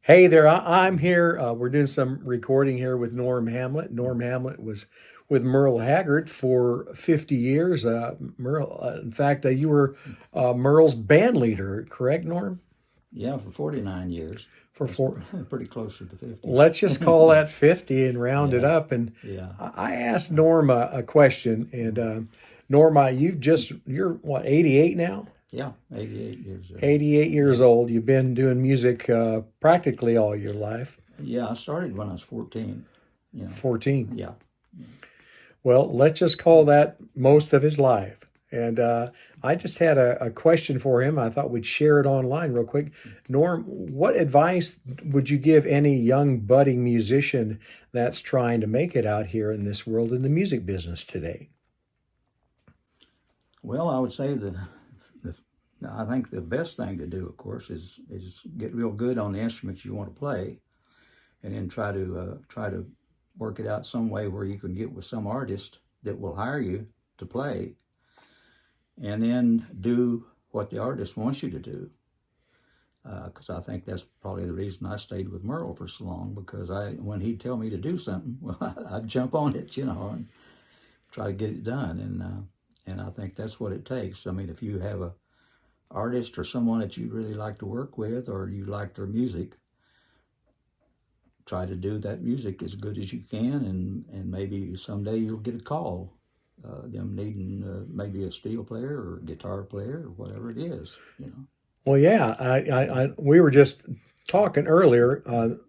Hey there, I'm here. We're doing some recording here with Norm Hamlet. Norm Hamlet was with Merle Haggard for 50 years. Merle, in fact, you were Merle's band leader, correct, Norm? Yeah, for 49 years. For That's four. pretty close to the 50. Let's just call that 50 and round it Yeah, up. And yeah, I asked Norm a question, and Norm, you're what, 88 now? yeah, 88 years old. 88 Yeah, years old. You've been doing music practically all your life. yeah, I started when I was 14, you know. 14. Yeah. Well, let's just call that most of his life. And I just had a question for him. I thought we'd share it online real quick. Norm, what advice would you give any young budding musician that's trying to make it out here in this world in the music business today? Well, I would say the I think the best thing to do, of course, is get real good on the instruments you want to play, and then try to work it out some way where you can get with some artist that will hire you to play, and then do what the artist wants you to do. Because I think that's probably the reason I stayed with Merle for so long. Because when he'd tell me to do something, well, I'd jump on it, and try to get it done. And I think that's what it takes. I mean, if you have a artist or someone that you really like to work with, or you like their music, try to do that music as good as you can, and maybe someday you'll get a call, them needing maybe a steel player or a guitar player or whatever it is. Well, yeah, we were just talking earlier.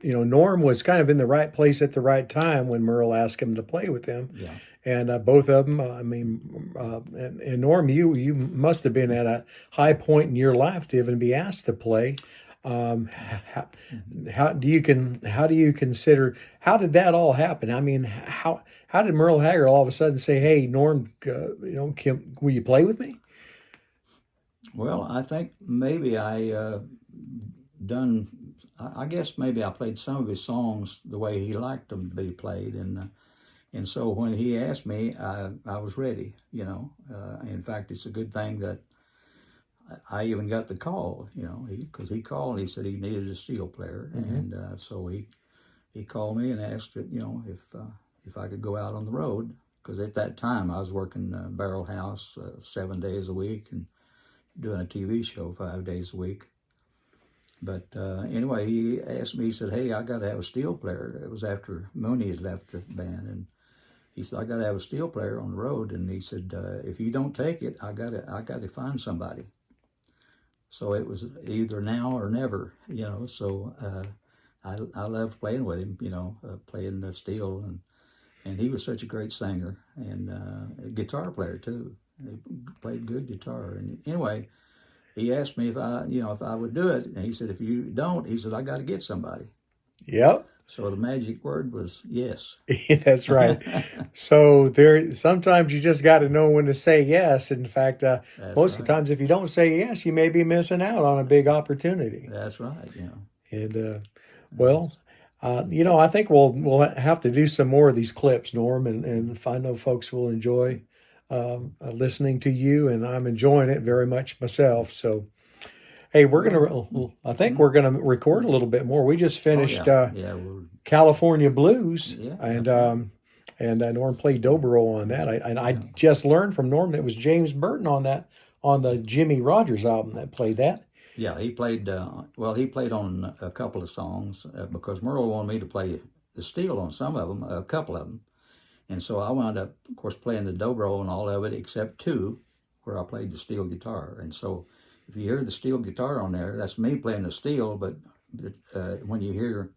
Norm was kind of in the right place at the right time when Merle asked him to play with him, Yeah. and both of them. And Norm, you must have been at a high point in your life to even be asked to play. How, how do you consider, how did that all happen? I mean, how did Merle Haggard all of a sudden say, "Hey, Norm, will you play with me?" Well, I think maybe done. I guess maybe I played some of his songs the way he liked them to be played, and so when he asked me, I was ready. In fact, it's a good thing that I even got the call. Because he called and he said he needed a steel player, Mm-hmm. and so he called me and asked if I could go out on the road. Because at that time I was working Barrel House 7 days a week and doing a TV show 5 days a week. But anyway, he asked me, he said, "Hey, I got to have a steel player." It was after Mooney had left the band. And he said, "I got to have a steel player on the road." And he said, "If you don't take it, I got to find somebody." So it was either now or never. So I loved playing with him, playing the steel. And he was such a great singer and a guitar player too. He played good guitar. And anyway, he asked me if I would do it. And he said, "If you don't," he said, "I got to get somebody." Yep. So the magic word was yes. That's right. So there, sometimes you just got to know when to say yes. In fact, That's most of the right. times, if you don't say yes, you may be missing out on a big opportunity. That's right. And Uh, well, I think we'll have to do some more of these clips, Norm, and if I know folks will enjoy listening to you, and I'm enjoying it very much myself. So, hey, well, I think mhm. we're gonna record a little bit more. We just Oh finished yeah, yeah, California Blues, yeah, and that's right. Norm played dobro on that. I Yeah. just learned from Norm that it was James Burton on that on the Jimmy Rogers album that played that. Yeah, he played. Well, he played on a couple of songs because Merle wanted me to play the steel on some of them, a couple of them, and so I wound up, of course, playing the dobro on all of it except two, where I played the steel guitar. And so, if you hear the steel guitar on there, that's me playing the steel. But when you hear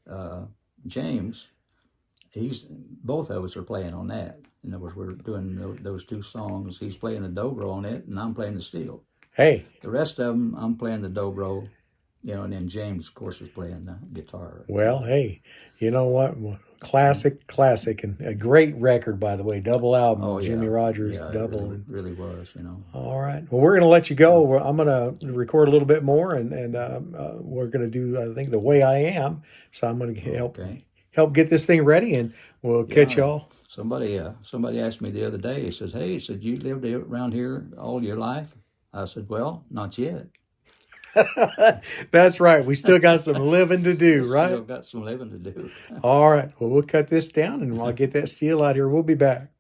uh, James, he's both of us are playing on that. In other words, we're doing those two songs. He's playing the dobro on it, and I'm playing the steel. Hey, The rest of them, I'm playing the dobro, and then James, of course, is playing the guitar. well, hey, you know what? Classic, and a great record, by the way. Double Oh album, Jimmy yeah, Rogers yeah, it double. really, And really was. all right, well, we're going to let you go. I'm going to record a little bit more, and we're going to do, I think, the way I am. So I'm going to Okay. help get this thing ready, and we'll catch Yeah. y'all. Somebody asked me the other day. He says, "Hey," he said, "you lived around here all your life?" I said, "Well, not yet." That's right. We still got some living to do, Still right? got some living to do. All right. Well, we'll cut this down and I'll get that steel out here. We'll be back.